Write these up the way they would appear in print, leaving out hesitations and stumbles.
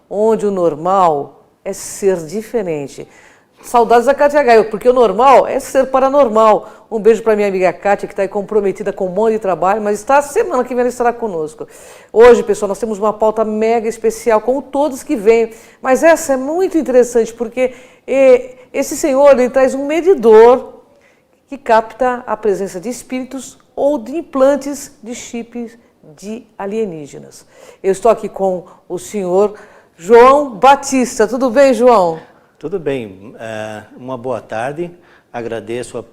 onde o normal é ser diferente. Saudades da Kátia Gaio, porque o normal é ser paranormal. Um beijo para minha amiga Kátia, que está aí comprometida com um monte de trabalho, mas está semana que vem ela estará conosco. Hoje, pessoal, nós temos uma pauta mega especial, como todos que vêm. Mas essa é muito interessante, porque esse senhor ele traz um medidor que capta a presença de espíritos ou de implantes de chips de alienígenas. Eu estou aqui com o senhor João Batista. Tudo bem, João? Tudo bem. Uma boa tarde. Agradeço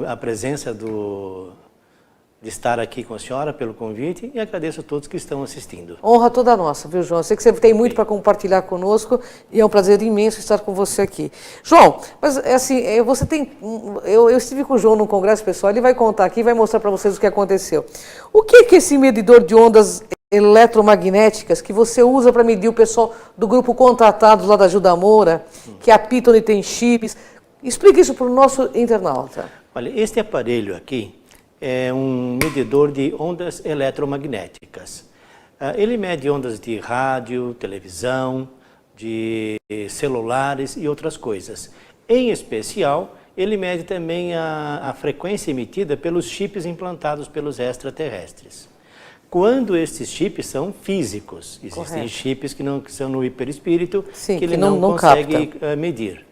a presença de estar aqui com a senhora pelo convite e agradeço a todos que estão assistindo. Honra toda nossa, viu, João? Eu sei que você tem muito para compartilhar conosco e é um prazer imenso estar com você aqui. João, mas assim, você tem... Eu estive com o João num congresso pessoal, ele vai contar aqui e vai mostrar para vocês o que aconteceu. O que é esse medidor de ondas eletromagnéticas que você usa para medir o pessoal do grupo contratado lá da Ajuda Moura, que apitam e tem chips? Explique isso para o nosso internauta. Olha, este aparelho aqui é um medidor de ondas eletromagnéticas. Ele mede ondas de rádio, televisão, de celulares e outras coisas. Em especial, ele mede também a frequência emitida pelos chips implantados pelos extraterrestres. Quando esses chips são físicos, existem chips que são no hiperespírito, que ele não consegue medir.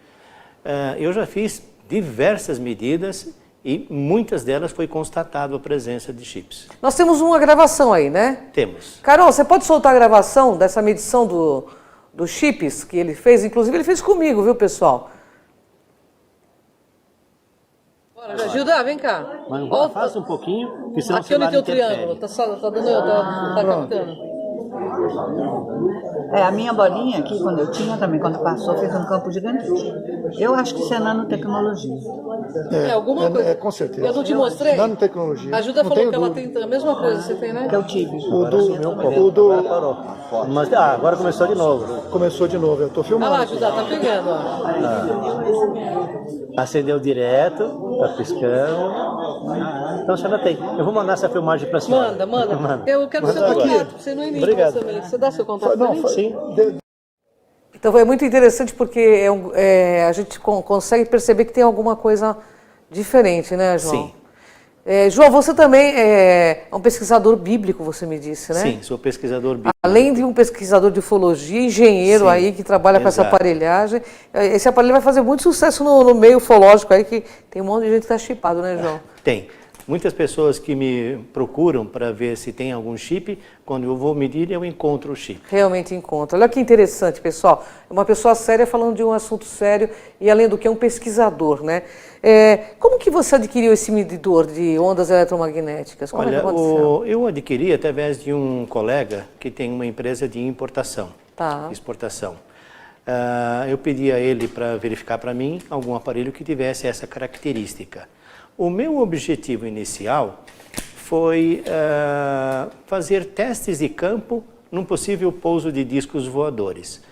Eu já fiz diversas medidas e muitas delas foi constatado a presença de chips. Nós temos uma gravação aí, né? Temos. Carol, você pode soltar a gravação dessa medição dos chips que ele fez? Inclusive ele fez comigo, viu, pessoal? Ajuda, vem cá. Mas faça um pouquinho, que senão aqui onde tem o triângulo, tá captando. A minha bolinha aqui, quando eu tinha também, quando passou, fez um campo gigantesco. Eu acho que isso é nanotecnologia. Alguma coisa. Com certeza. Eu não te mostrei? Nanotecnologia. A Ajuda falou que ela tem a mesma coisa, você tem, né? Que eu tive. Agora parou. Mas agora começou de novo. Começou de novo, eu tô filmando. Olha lá, Ajuda, tá pegando, ó. Acendeu direto, tá piscando. Então a senhora tem. Eu vou mandar essa filmagem para a senhora. Manda. Eu quero seu contato, você não imita também. Você dá seu contato para mim? Sim. Então é muito interessante porque a gente consegue perceber que tem alguma coisa diferente, né, João? Sim. João, você também é um pesquisador bíblico, você me disse, né? Sim, sou pesquisador bíblico. Além de um pesquisador de ufologia, engenheiro aí que trabalha com essa aparelhagem. Esse aparelho vai fazer muito sucesso no meio ufológico aí, que tem um monte de gente que está chipado, né, João? Tem. Muitas pessoas que me procuram para ver se tem algum chip, quando eu vou medir, eu encontro o chip. Realmente encontro. Olha que interessante, pessoal. Uma pessoa séria falando de um assunto sério e, além do que, é um pesquisador, né? Como que você adquiriu esse medidor de ondas eletromagnéticas? Como Olha, é que aconteceu? eu adquiri através de um colega que tem uma empresa de importação, exportação. Eu pedi a ele para verificar para mim algum aparelho que tivesse essa característica. O meu objetivo inicial foi fazer testes de campo num possível pouso de discos voadores.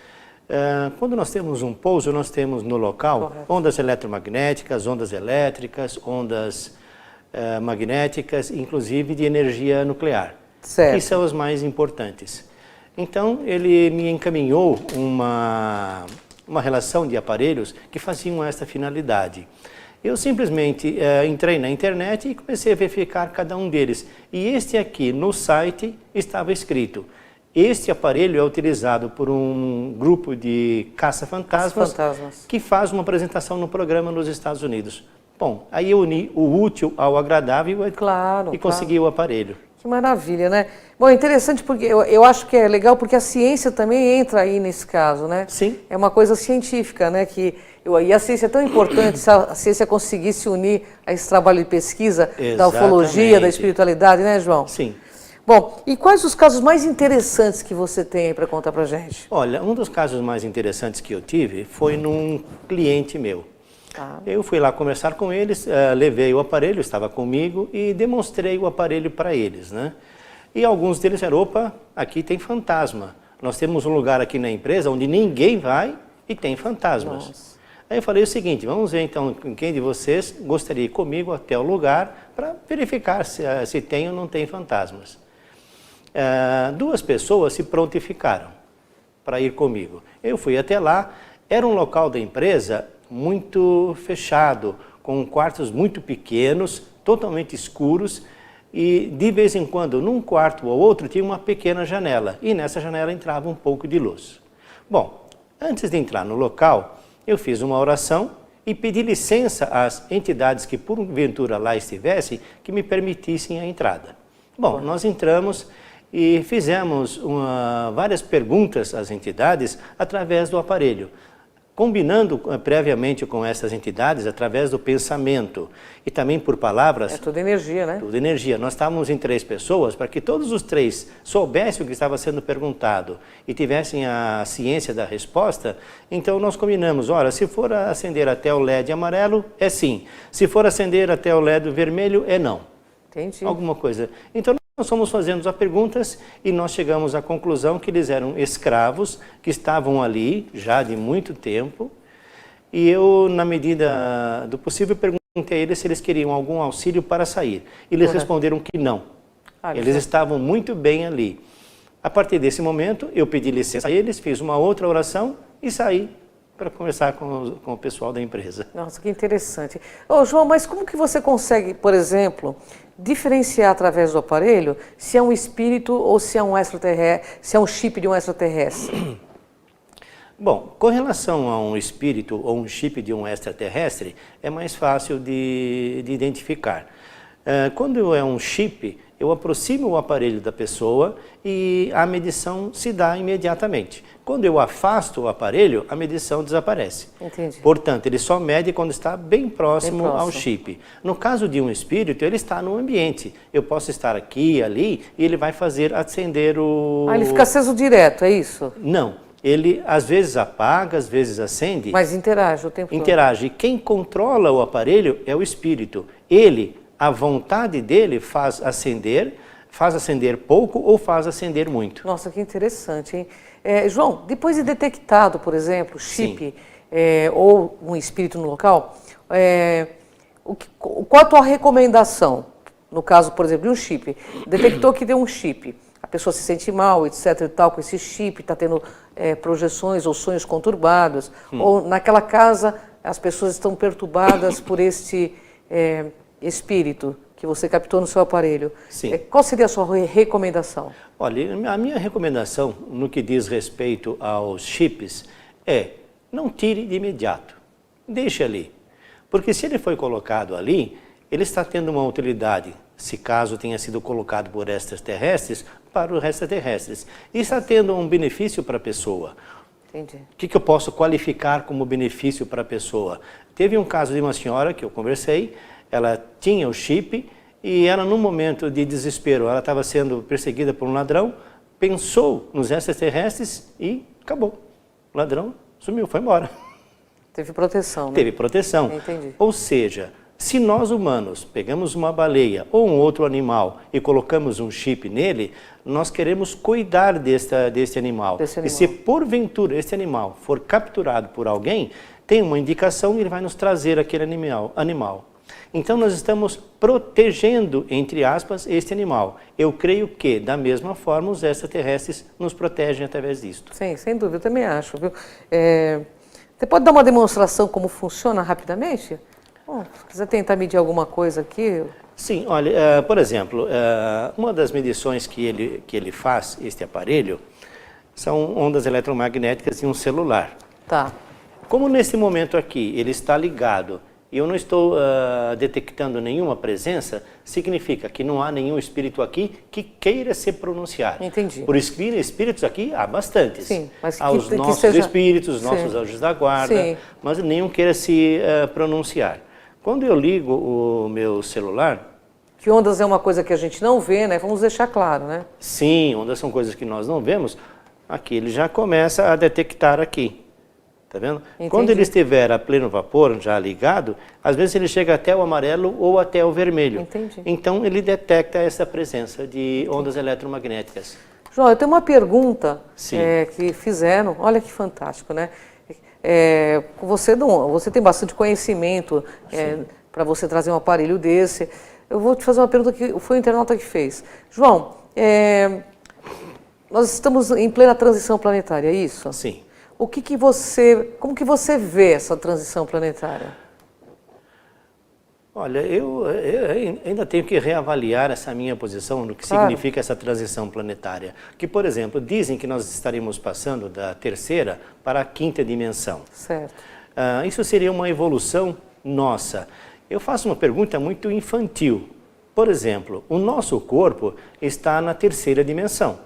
Quando nós temos um pouso, nós temos no local ondas eletromagnéticas, ondas elétricas, ondas magnéticas, inclusive de energia nuclear, que são as mais importantes. Então, ele me encaminhou uma relação de aparelhos que faziam esta finalidade. Eu simplesmente entrei na internet e comecei a verificar cada um deles. E este aqui, no site, estava escrito: este aparelho é utilizado por um grupo de caça-fantasmas que faz uma apresentação no programa nos Estados Unidos. Bom, aí eu uni o útil ao agradável e consegui o aparelho. Que maravilha, né? Bom, interessante porque eu acho que é legal porque a ciência também entra aí nesse caso, né? Sim. É uma coisa científica, né? E a ciência é tão importante, se a ciência conseguisse unir a esse trabalho de pesquisa da ufologia, da espiritualidade, né, João? Sim. Bom, e quais os casos mais interessantes que você tem aí para contar para a gente? Olha, um dos casos mais interessantes que eu tive foi num cliente meu. Eu fui lá conversar com eles, levei o aparelho, estava comigo e demonstrei o aparelho para eles, né? E alguns deles disseram: opa, aqui tem fantasma. Nós temos um lugar aqui na empresa onde ninguém vai e tem fantasmas. Nossa. Aí eu falei o seguinte: vamos ver então quem de vocês gostaria de ir comigo até o lugar para verificar se tem ou não tem fantasmas. Duas pessoas se prontificaram. para ir comigo. Eu fui até lá, era um local da empresa muito fechado, com quartos muito pequenos, totalmente escuros, e de vez em quando, num quarto ou outro, tinha uma pequena janela, e nessa janela entrava um pouco de luz. Bom, antes de entrar no local, eu fiz uma oração e pedi licença às entidades que porventura lá estivessem, que me permitissem a entrada. Bom, nós entramos e fizemos várias perguntas às entidades através do aparelho, combinando previamente com essas entidades através do pensamento e também por palavras. É tudo energia, né? Tudo energia. Nós estávamos em 3 pessoas para que todos os 3 soubessem o que estava sendo perguntado e tivessem a ciência da resposta. Então nós combinamos, olha, se for acender até o LED amarelo, é sim. Se for acender até o LED vermelho, é não. Entendi. Alguma coisa. Então nós fomos fazendo as perguntas e nós chegamos à conclusão que eles eram escravos, que estavam ali já de muito tempo. E eu, na medida do possível, perguntei a eles se eles queriam algum auxílio para sair. E eles responderam que não. Eles estavam muito bem ali. A partir desse momento, eu pedi licença a eles, fiz uma outra oração e saí para conversar com o pessoal da empresa. Nossa, que interessante. Ô, João, mas como que você consegue, por exemplo, diferenciar através do aparelho se é um espírito ou se é um extraterrestre, se é um chip de um extraterrestre? Bom, com relação a um espírito ou um chip de um extraterrestre, é mais fácil de identificar. Quando é um chip, eu aproximo o aparelho da pessoa e a medição se dá imediatamente. Quando eu afasto o aparelho, a medição desaparece. Entendi. Portanto, ele só mede quando está bem próximo ao chip. No caso de um espírito, ele está no ambiente. Eu posso estar aqui, ali, e ele vai fazer acender o... Ah, ele fica aceso direto, é isso? Não. Ele às vezes apaga, às vezes acende. Mas interage o tempo todo. Interage. Quem controla o aparelho é o espírito. Ele, a vontade dele faz acender pouco ou faz acender muito. Nossa, que interessante, hein? João, depois de detectado, por exemplo, chip ou um espírito no local, qual a tua recomendação? No caso, por exemplo, de um chip. Detectou que deu um chip. A pessoa se sente mal, etc. e tal, com esse chip, está tendo projeções ou sonhos conturbados. Ou naquela casa as pessoas estão perturbadas por este espírito que você captou no seu aparelho. Sim. Qual seria a sua recomendação? Olha, a minha recomendação no que diz respeito aos chips é não tire de imediato, deixe ali. Porque se ele foi colocado ali, ele está tendo uma utilidade, se caso tenha sido colocado por extraterrestres, para os extraterrestres. E está tendo um benefício para a pessoa. Entendi. O que eu posso qualificar como benefício para a pessoa? Teve um caso de uma senhora que eu conversei, ela tinha o chip e ela, num momento de desespero, ela estava sendo perseguida por um ladrão, pensou nos extraterrestres e acabou. O ladrão sumiu, foi embora. Teve proteção, né? Teve proteção. Entendi. Ou seja, se nós humanos pegamos uma baleia ou um outro animal e colocamos um chip nele, nós queremos cuidar deste animal. E se porventura este animal for capturado por alguém, tem uma indicação e ele vai nos trazer aquele animal. Então nós estamos protegendo, entre aspas, este animal. Eu creio que, da mesma forma, os extraterrestres nos protegem através disto. Sim, sem dúvida, eu também acho. Viu? Você pode dar uma demonstração como funciona rapidamente? Bom, se quiser tentar medir alguma coisa aqui... Sim, olha, por exemplo, uma das medições que ele faz, este aparelho, são ondas eletromagnéticas em um celular. Tá. Como nesse momento aqui ele está ligado e eu não estou detectando nenhuma presença, significa que não há nenhum espírito aqui que queira se pronunciar. Entendi. Por espíritos aqui há bastantes. Sim, mas há os nossos espíritos, os nossos anjos da guarda, mas nenhum queira se pronunciar. Quando eu ligo o meu celular... Que ondas é uma coisa que a gente não vê, né? Vamos deixar claro, né? Sim, ondas são coisas que nós não vemos. Aqui ele já começa a detectar aqui. Tá vendo? Entendi. Quando ele estiver a pleno vapor, já ligado, às vezes ele chega até o amarelo ou até o vermelho. Entendi. Então ele detecta essa presença de ondas eletromagnéticas. João, eu tenho uma pergunta que fizeram, olha que fantástico, né? Você tem bastante conhecimento para você trazer um aparelho desse. Eu vou te fazer uma pergunta que foi o internauta que fez. João, Nós estamos em plena transição planetária, é isso? Sim. Como que você vê essa transição planetária? Olha, eu ainda tenho que reavaliar essa minha posição no que significa essa transição planetária. Que, por exemplo, dizem que nós estaremos passando da terceira para a quinta dimensão. Certo. Isso seria uma evolução nossa. Eu faço uma pergunta muito infantil. Por exemplo, o nosso corpo está na terceira dimensão.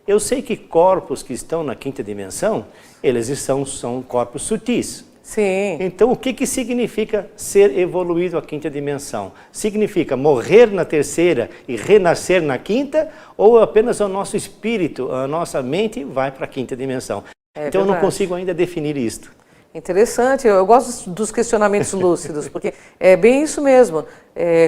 Eu sei que corpos que estão na quinta dimensão, eles são corpos sutis. Sim. Então, o que significa ser evoluído à quinta dimensão? Significa morrer na terceira e renascer na quinta? Ou apenas o nosso espírito, a nossa mente vai para a quinta dimensão? Então, eu não consigo ainda definir isto. Interessante, eu gosto dos questionamentos lúcidos, porque é bem isso mesmo.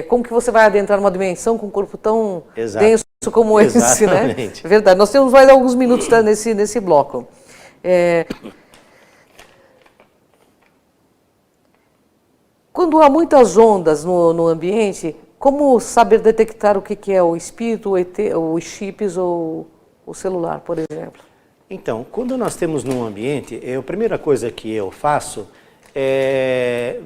Como que você vai adentrar numa dimensão com um corpo tão denso como esse, né? É verdade. Nós temos mais alguns minutos nesse bloco. Quando há muitas ondas no ambiente, como saber detectar o que é o espírito, o ET, os chips ou o celular, por exemplo? Então, quando nós temos num ambiente, a primeira coisa que eu faço é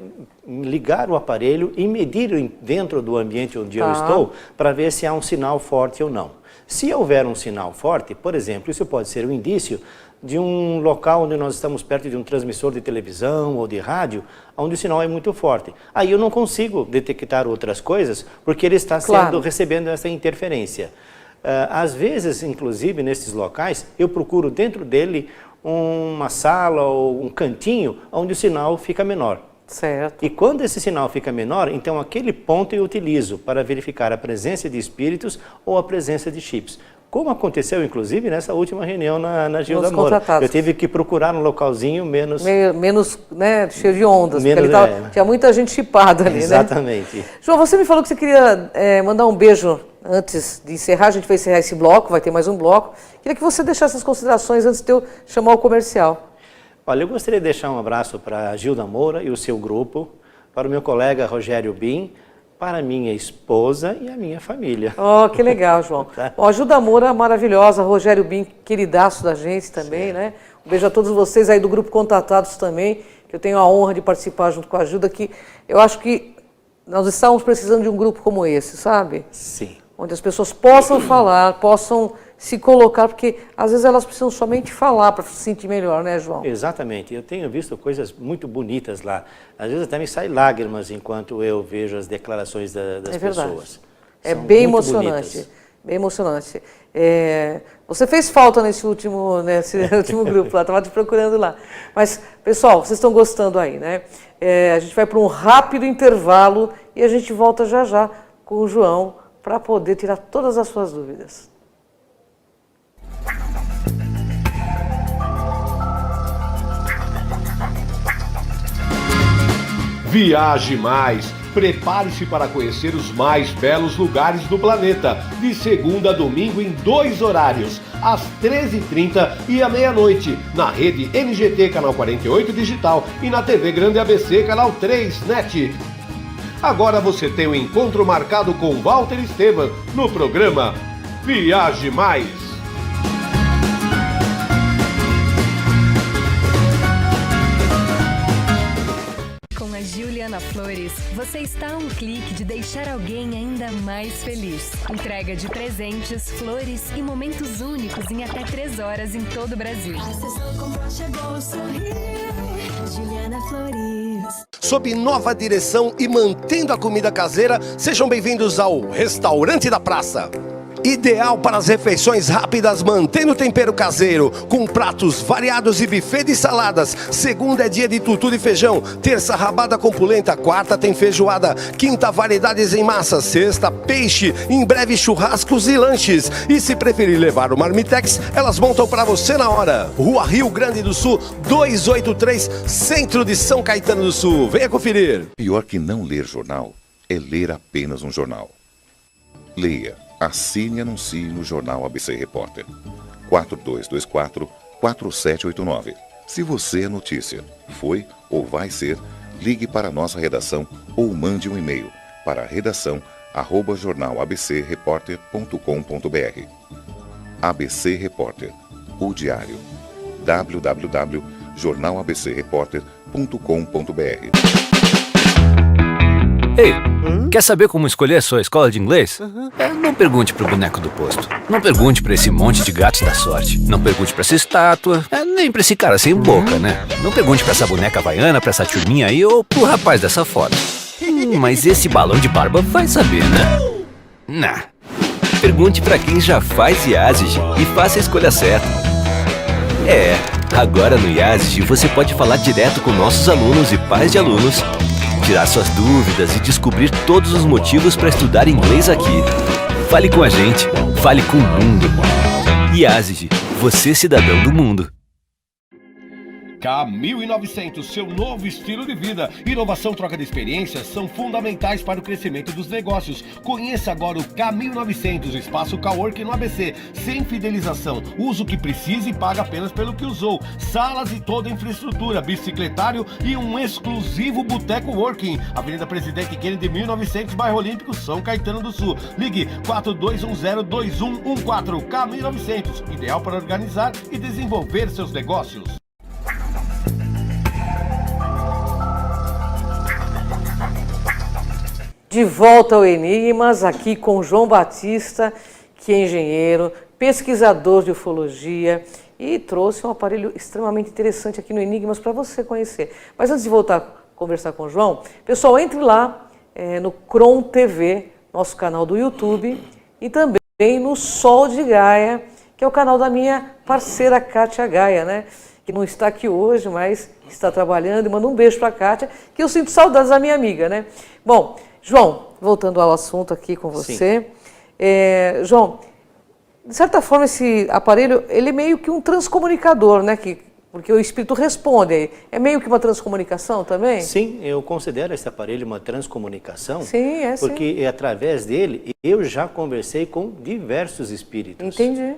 ligar o aparelho e medir dentro do ambiente onde eu estou para ver se há um sinal forte ou não. Se houver um sinal forte, por exemplo, isso pode ser um indício de um local onde nós estamos perto de um transmissor de televisão ou de rádio, onde o sinal é muito forte. Aí eu não consigo detectar outras coisas porque ele está recebendo essa interferência. Às vezes, inclusive, nesses locais, eu procuro dentro dele uma sala ou um cantinho onde o sinal fica menor. Certo. E quando esse sinal fica menor, então aquele ponto eu utilizo para verificar a presença de espíritos ou a presença de chips. Como aconteceu, inclusive, nessa última reunião na Gil da Moura. Eu tive que procurar um localzinho menos né, cheio de ondas, porque tinha muita gente chipada ali, Exatamente. Né? João, você me falou que você queria mandar um beijo antes de encerrar. A gente vai encerrar esse bloco, vai ter mais um bloco. Queria que você deixasse as considerações antes de eu chamar o comercial. Olha, eu gostaria de deixar um abraço para a Gil da Moura e o seu grupo, para o meu colega Rogério Bin, para a minha esposa e a minha família. Oh, que legal, João. Bom, a Gil da Moura maravilhosa, Rogério Bin, queridaço da gente também, né? Um beijo a todos vocês aí do Grupo Contatados também, que eu tenho a honra de participar junto com a Gilda, que eu acho que nós estamos precisando de um grupo como esse, sabe? Sim. Onde as pessoas possam falar, possam se colocar, porque às vezes elas precisam somente falar para se sentir melhor, né, João? Exatamente. Eu tenho visto coisas muito bonitas lá. Às vezes até me saem lágrimas enquanto eu vejo as declarações das pessoas. É bem emocionante. Bonitas. Bem emocionante. Você fez falta nesse último grupo lá, estava te procurando lá. Mas, pessoal, vocês estão gostando aí, né? A gente vai para um rápido intervalo e a gente volta já já com o João para poder tirar todas as suas dúvidas. Viaje mais! Prepare-se para conhecer os mais belos lugares do planeta, de segunda a domingo em 2 horários, às 13h30 e à meia-noite, na rede NGT Canal 48 Digital e na TV Grande ABC Canal 3 NET. Agora você tem um encontro marcado com Walter Esteban no programa Viaje Mais. Juliana Flores, você está a um clique de deixar alguém ainda mais feliz. Entrega de presentes, flores e momentos únicos em até 3 horas em todo o Brasil. Juliana Flores. Sob nova direção e mantendo a comida caseira, sejam bem-vindos ao Restaurante da Praça. Ideal para as refeições rápidas, mantendo o tempero caseiro, com pratos variados e buffet de saladas. Segunda é dia de tutu de feijão, terça rabada com polenta, quarta tem feijoada, quinta variedades em massa, sexta peixe, em breve churrascos e lanches. E se preferir levar o Marmitex, elas montam para você na hora. Rua Rio Grande do Sul, 283, centro de São Caetano do Sul. Venha conferir. Pior que não ler jornal é ler apenas um jornal. Leia. Assine e anuncie no Jornal ABC Repórter. 4224-4789. Se você é notícia, foi ou vai ser, ligue para a nossa redação ou mande um e-mail para redação@jornalabcreporter.com.br. ABC Repórter, o diário. www.jornalabcreporter.com.br. Ei, quer saber como escolher a sua escola de inglês? Não pergunte pro boneco do posto. Não pergunte pra esse monte de gatos da sorte. Não pergunte pra essa estátua. Nem pra esse cara sem boca, né? Não pergunte pra essa boneca havaiana, pra essa turminha aí ou pro rapaz dessa foto. Mas esse balão de barba vai saber, né? Nah. Pergunte pra quem já faz IASIG e faça a escolha certa. Agora no IASIG você pode falar direto com nossos alunos e pais de alunos, tirar suas dúvidas e descobrir todos os motivos para estudar inglês aqui. Fale com a gente, fale com o mundo. IASIG, você cidadão do mundo. K1900, seu novo estilo de vida. Inovação, troca de experiências são fundamentais para o crescimento dos negócios. Conheça agora o K1900, espaço coworking no ABC. Sem fidelização, usa o que precisa e paga apenas pelo que usou. Salas e toda a infraestrutura, bicicletário e um exclusivo boteco working. Avenida Presidente Kennedy, 1900, bairro Olímpico, São Caetano do Sul. Ligue 4210-2114. K1900, ideal para organizar e desenvolver seus negócios. De volta ao Enigmas, aqui com João Batista, que é engenheiro, pesquisador de ufologia e trouxe um aparelho extremamente interessante aqui no Enigmas para você conhecer. Mas antes de voltar a conversar com o João, pessoal, entre lá no Cron TV, nosso canal do YouTube, e também no Sol de Gaia, que é o canal da minha parceira Kátia Gaia, né? Que não está aqui hoje, mas está trabalhando, e manda um beijo para a Kátia, que eu sinto saudades da minha amiga, né? Bom, João, voltando ao assunto aqui com você, João, de certa forma esse aparelho, ele é meio que um transcomunicador, né? Porque o espírito responde, é meio que uma transcomunicação também? Sim, eu considero esse aparelho uma transcomunicação, sim, porque sim. Através dele eu já conversei com diversos espíritos. Entendi.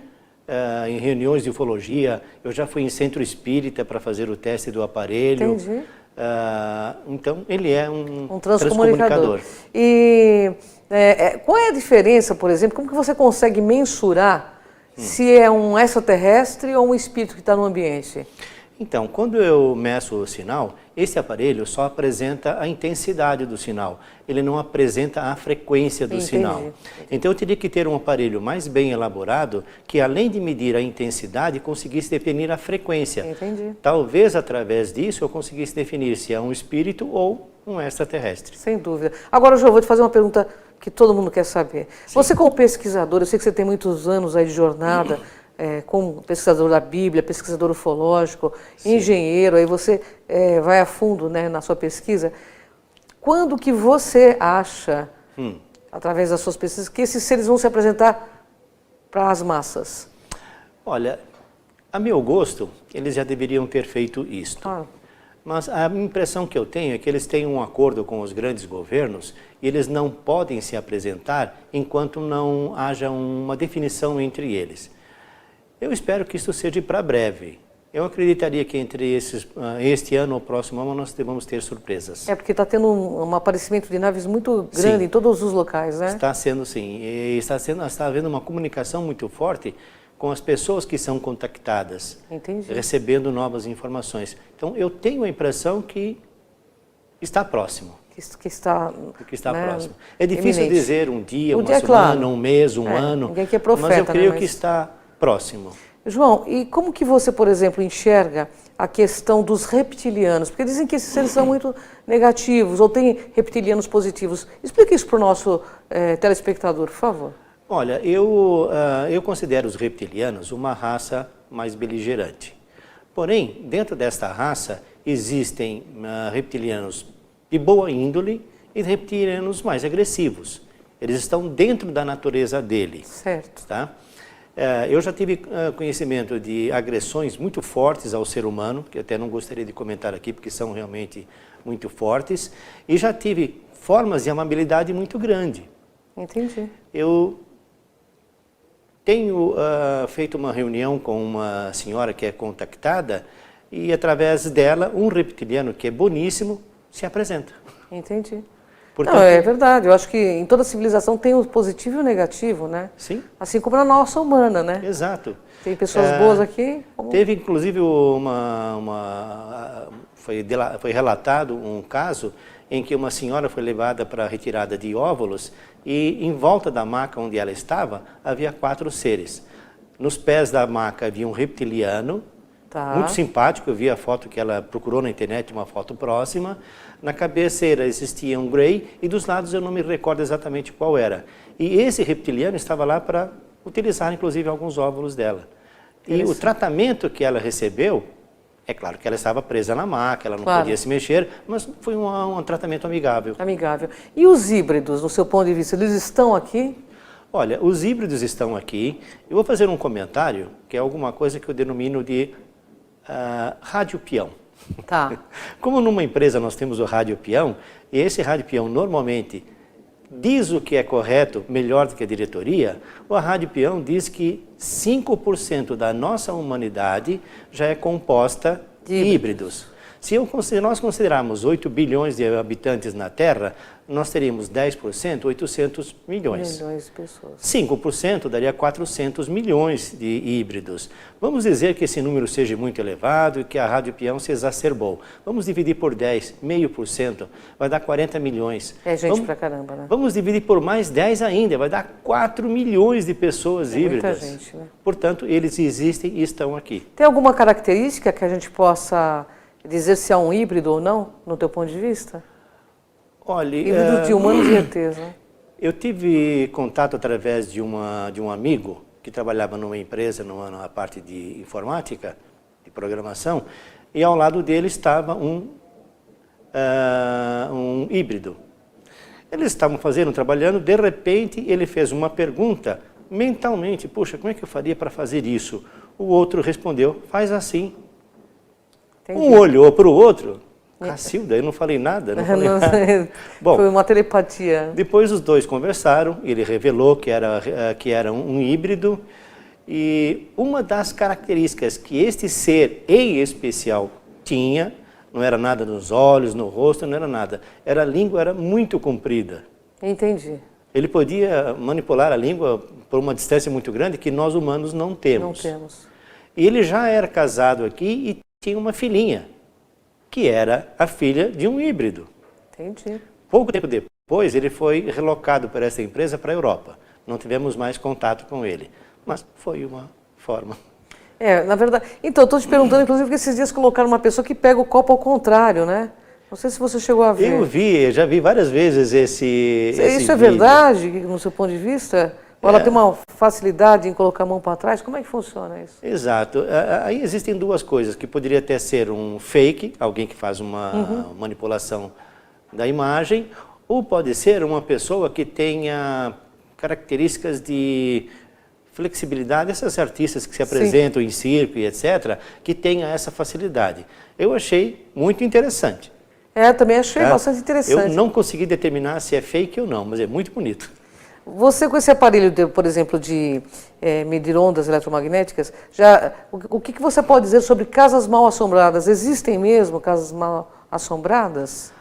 Em reuniões de ufologia, eu já fui em centro espírita para fazer o teste do aparelho. Entendi. Então, ele é um transcomunicador. E qual é a diferença, por exemplo, como que você consegue mensurar se é um extraterrestre ou um espírito que está no ambiente? Então, quando eu meço o sinal, esse aparelho só apresenta a intensidade do sinal, ele não apresenta a frequência do sinal. Então eu teria que ter um aparelho mais bem elaborado, que além de medir a intensidade, conseguisse definir a frequência. Entendi. Talvez através disso eu conseguisse definir se é um espírito ou um extraterrestre. Sem dúvida. Agora, João, vou te fazer uma pergunta que todo mundo quer saber. Sim. Você como pesquisador, eu sei que você tem muitos anos aí de jornada, como pesquisador da Bíblia, pesquisador ufológico, sim, engenheiro, aí você vai a fundo, né, na sua pesquisa. Quando que você acha, através das suas pesquisas, que esses seres vão se apresentar para as massas? Olha, a meu gosto, eles já deveriam ter feito isto. Mas a impressão que eu tenho é que eles têm um acordo com os grandes governos e eles não podem se apresentar enquanto não haja uma definição entre eles. Eu espero que isso seja para breve. Eu acreditaria que entre este ano ou o próximo ano nós devamos ter surpresas. Porque está tendo um aparecimento de naves muito grande, sim, em todos os locais, né? Está sendo, sim. E está havendo uma comunicação muito forte com as pessoas que são contactadas, entendi, recebendo novas informações. Então, eu tenho a impressão que está próximo. Que está né, próximo. É difícil iminente. Dizer um dia, uma semana, claro, um mês, um ano, ninguém que é profeta, mas eu creio né, que está próximo. João, e como que você, por exemplo, enxerga a questão dos reptilianos? Porque dizem que esses seres são muito negativos, ou tem reptilianos positivos. Explique isso para o nosso telespectador, por favor. Olha, eu considero os reptilianos uma raça mais beligerante. Porém, dentro desta raça, existem reptilianos de boa índole e reptilianos mais agressivos. Eles estão dentro da natureza dele. Certo. Tá? Eu já tive conhecimento de agressões muito fortes ao ser humano, que eu até não gostaria de comentar aqui, porque são realmente muito fortes, e já tive formas de amabilidade muito grande. Entendi. Eu tenho feito uma reunião com uma senhora que é contactada, e através dela, um reptiliano que é boníssimo se apresenta. Entendi. Portanto, não, é verdade. Eu acho que em toda civilização tem o positivo e o negativo, né? Sim. Assim como na nossa humana, né? Exato. Tem pessoas boas aqui. Teve, inclusive, foi relatado um caso em que uma senhora foi levada para a retirada de óvulos e em volta da maca onde ela estava havia 4 seres. Nos pés da maca havia um reptiliano, muito simpático, eu vi a foto que ela procurou na internet, uma foto próxima. Na cabeceira existia um grey e dos lados eu não me recordo exatamente qual era. E esse reptiliano estava lá para utilizar, inclusive, alguns óvulos dela. E o tratamento que ela recebeu, é claro que ela estava presa na maca, ela não podia se mexer, mas foi um tratamento amigável. Amigável. E os híbridos, do seu ponto de vista, eles estão aqui? Olha, os híbridos estão aqui. Eu vou fazer um comentário, que é alguma coisa que eu denomino de rádio peão. Tá. Como numa empresa nós temos o rádio peão, e esse rádio peão normalmente diz o que é correto, melhor do que a diretoria, o rádio peão diz que 5% da nossa humanidade já é composta de híbridos. Se nós considerarmos 8 bilhões de habitantes na Terra, nós teríamos 10%, 800 milhões. Milhões de pessoas. 5% daria 400 milhões de híbridos. Vamos dizer que esse número seja muito elevado e que a rádio peão se exacerbou. Vamos dividir por 10, 0,5%, vai dar 40 milhões. É gente pra caramba, né? Vamos dividir por mais 10 ainda, vai dar 4 milhões de pessoas híbridas. Muita gente, né? Portanto, eles existem e estão aqui. Tem alguma característica que a gente possa dizer se é um híbrido ou não, no teu ponto de vista? Olha, híbrido de humanos e ETs, né? Eu tive contato através de um amigo que trabalhava numa empresa, na parte de informática, de programação, e ao lado dele estava um híbrido. Eles estavam trabalhando, de repente ele fez uma pergunta mentalmente, puxa, como é que eu faria para fazer isso? O outro respondeu, faz assim. Entendi. Um olhou para o outro, Cacilda, eu não falei nada. Não falei nada. Bom, foi uma telepatia. Depois os dois conversaram, ele revelou que era um híbrido, e uma das características que este ser em especial tinha, não era nada nos olhos, no rosto, não era nada, a língua era muito comprida. Entendi. Ele podia manipular a língua por uma distância muito grande que nós humanos não temos. Não temos. E ele já era casado aqui e tinha uma filhinha, que era a filha de um híbrido. Entendi. Pouco tempo depois, ele foi relocado para essa empresa para a Europa. Não tivemos mais contato com ele, mas foi uma forma. Na verdade... Então, eu estou te perguntando, inclusive, porque esses dias colocaram uma pessoa que pega o copo ao contrário, né? Não sei se você chegou a ver. Eu já vi várias vezes esse Isso é verdade, no seu ponto de vista? Ou ela tem uma facilidade em colocar a mão para trás? Como é que funciona isso? Exato. Aí existem duas coisas, que poderia até ser um fake, alguém que faz uma manipulação da imagem, ou pode ser uma pessoa que tenha características de flexibilidade, essas artistas que se apresentam em circo e etc., que tenha essa facilidade. Eu achei muito interessante. Também achei bastante interessante. Eu não consegui determinar se é fake ou não, mas é muito bonito. Você, com esse aparelho, por exemplo, de medir ondas eletromagnéticas, o que você pode dizer sobre casas mal assombradas? Existem mesmo casas mal assombradas?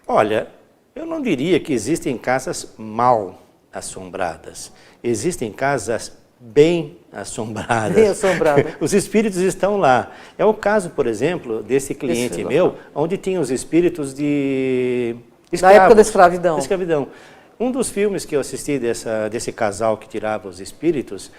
Olha, eu não diria que existem casas mal assombradas. Existem casas bem assombradas. Bem assombradas. Os espíritos estão lá. É o caso, por exemplo, desse cliente meu, onde tinha os espíritos de escravos. Da época da escravidão. Da escravidão. Um dos filmes que eu assisti desse casal que tirava os espíritos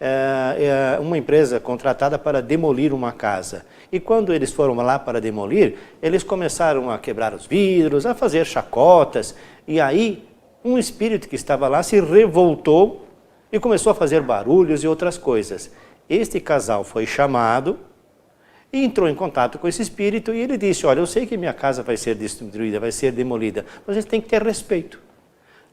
é uma empresa contratada para demolir uma casa. E quando eles foram lá para demolir, eles começaram a quebrar os vidros, a fazer chacotas, e aí um espírito que estava lá se revoltou e começou a fazer barulhos e outras coisas. Este casal foi chamado e entrou em contato com esse espírito e ele disse, olha, eu sei que minha casa vai ser destruída, vai ser demolida, mas a gente tem que ter respeito.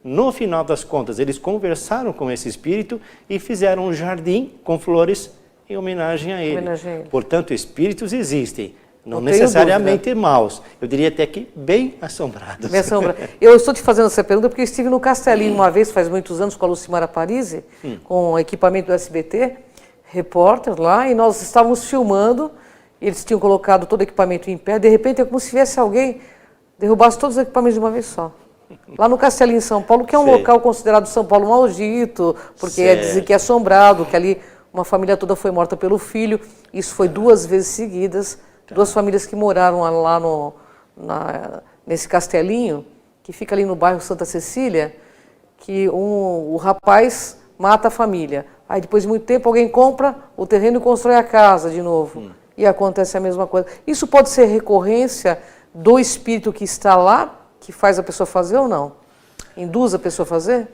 No final das contas, eles conversaram com esse espírito e fizeram um jardim com flores em homenagem a ele. Portanto, espíritos existem, não necessariamente maus. Eu diria até que bem assombrados. Bem assombrados. Eu estou te fazendo essa pergunta porque eu estive no Castelinho uma vez, faz muitos anos, com a Lucimara Parisi, com o equipamento do SBT, repórter lá, e nós estávamos filmando, eles tinham colocado todo o equipamento em pé, de repente é como se viesse alguém, derrubasse todos os equipamentos de uma vez só. Lá no Castelinho, em São Paulo, que é um local considerado São Paulo maldito, porque dizem que é assombrado, que ali uma família toda foi morta pelo filho. Isso foi 2 vezes seguidas. 2 famílias que moraram lá nesse castelinho, que fica ali no bairro Santa Cecília, que o rapaz mata a família. Aí depois de muito tempo alguém compra o terreno e constrói a casa de novo. E acontece a mesma coisa. Isso pode ser recorrência do espírito que está lá, que faz a pessoa fazer ou não? Induz a pessoa a fazer?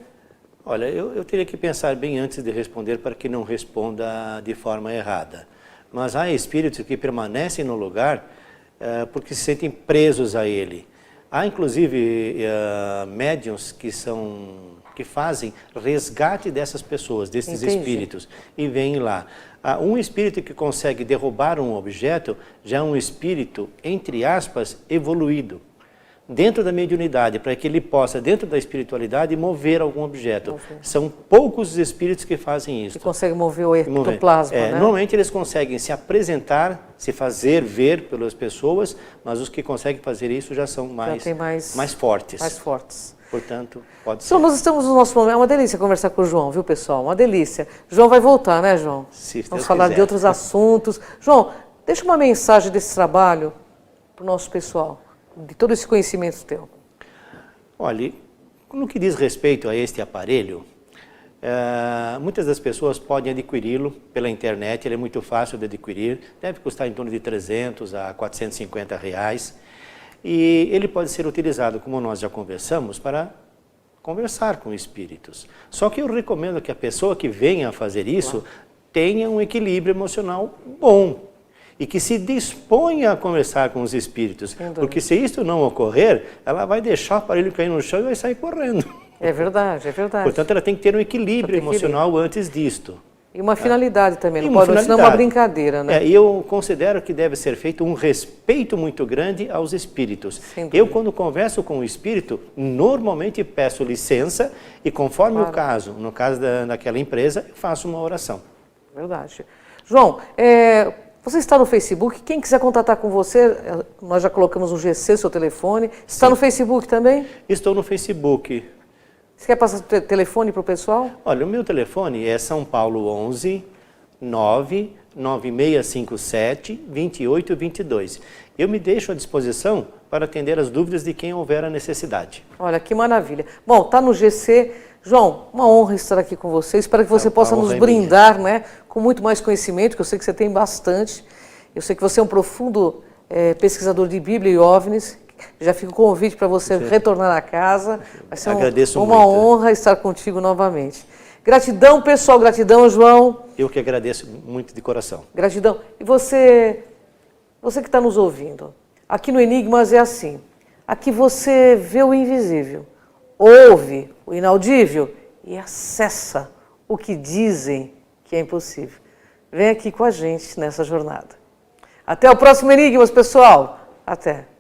Olha, eu teria que pensar bem antes de responder para que não responda de forma errada. Mas há espíritos que permanecem no lugar porque se sentem presos a ele. Há inclusive médiuns que fazem resgate dessas pessoas, desses espíritos, e vêm lá. Um espírito que consegue derrubar um objeto já é um espírito, entre aspas, evoluído. Dentro da mediunidade, para que ele possa, dentro da espiritualidade, mover algum objeto. São poucos os espíritos que fazem isso. Que conseguem mover o ectoplasma, né? Normalmente eles conseguem se apresentar, se fazer ver pelas pessoas, mas os que conseguem fazer isso já são mais fortes. Mais fortes. Portanto, pode ser. Então, nós estamos no nosso momento. É uma delícia conversar com o João, viu, pessoal? Uma delícia. João vai voltar, né, João? Vamos falar de outros assuntos. João, deixa uma mensagem desse trabalho para o nosso pessoal, de todo esse conhecimento teu. Olha, no que diz respeito a este aparelho, muitas das pessoas podem adquiri-lo pela internet, ele é muito fácil de adquirir, deve custar em torno de 300 a 450 reais, e ele pode ser utilizado, como nós já conversamos, para conversar com espíritos. Só que eu recomendo que a pessoa que venha a fazer isso tenha um equilíbrio emocional bom, e que se disponha a conversar com os espíritos, porque se isso não ocorrer, ela vai deixar o aparelho cair no chão e vai sair correndo. É verdade, é verdade. Portanto, ela tem que ter um equilíbrio emocional antes disto. E uma finalidade também, não pode ser uma brincadeira, né? E eu considero que deve ser feito um respeito muito grande aos espíritos. Eu, quando converso com o espírito, normalmente peço licença e, conforme o caso, no caso daquela empresa, eu faço uma oração. Verdade. João, você está no Facebook? Quem quiser contatar com você, nós já colocamos no GC, seu telefone. Está no Facebook também? Estou no Facebook. Você quer passar o telefone para o pessoal? Olha, o meu telefone é São Paulo 11 99657 2822. Eu me deixo à disposição para atender as dúvidas de quem houver a necessidade. Olha, que maravilha. Bom, está no GC. João, uma honra estar aqui com você. Espero que você possa nos brindar, né, com muito mais conhecimento, que eu sei que você tem bastante. Eu sei que você é um profundo pesquisador de Bíblia e OVNIs. Já fica o convite para você retornar à casa. Vai ser uma honra estar contigo novamente. Gratidão, pessoal. Gratidão, João. Eu que agradeço muito de coração. Gratidão. E você que está nos ouvindo, aqui no Enigmas é assim. Aqui você vê o invisível, ouve o inaudível e acessa o que dizem que é impossível. Vem aqui com a gente nessa jornada. Até o próximo Enigmas, pessoal. Até.